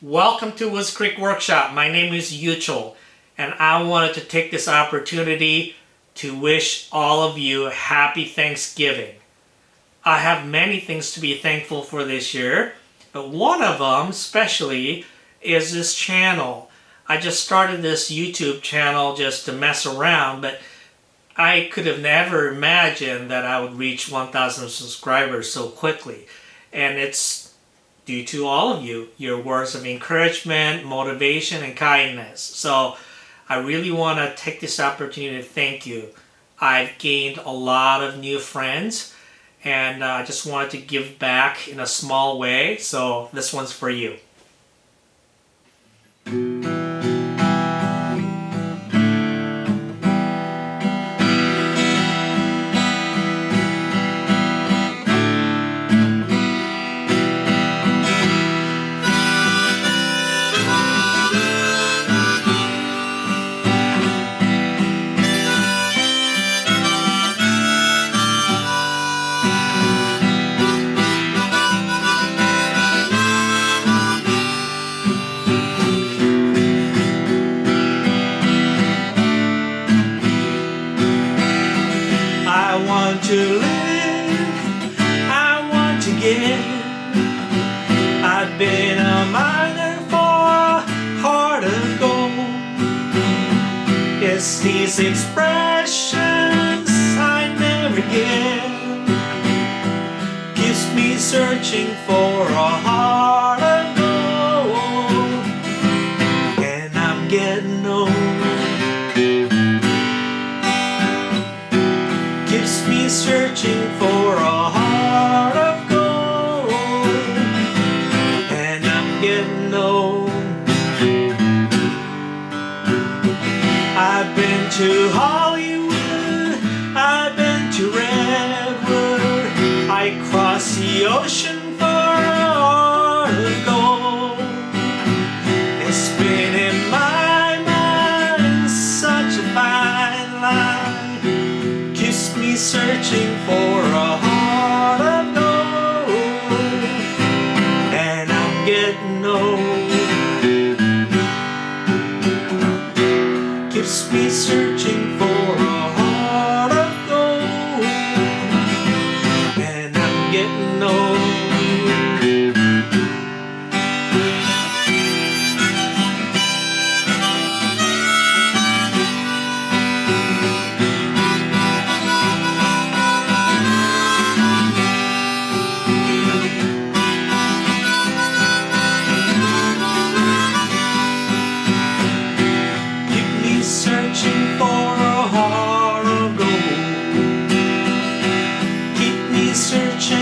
Welcome to Woods Creek Workshop. My name is Yuchel, and I wanted to take this opportunity to wish all of you a happy Thanksgiving. I have many things to be thankful for this year, but one of them especially is this channel. I just started this YouTube channel just to mess around, but I could have never imagined that I would reach 1,000 subscribers so quickly. And it's due to all of you, your words of encouragement, motivation, and kindness. So I really want to take this opportunity to thank you. I've gained a lot of new friends, and I just wanted to give back in a small way. So this one's for you. I want to live, I want to give. I've been a miner for a heart of gold. It's these expressions I never get, keeps me searching for a heart of gold. And I'm getting old, keeps me searching for a heart of gold. And I'm getting old. I've been to Hollywood, I've been to Redwood, I crossed the ocean for a heart of gold. It's been in my mind such a fine line, keeps me searching for a heart of gold. And I'm getting old, keeps me searching for a heart of gold. And I'm getting old. Searching for a heart of gold, keep me searching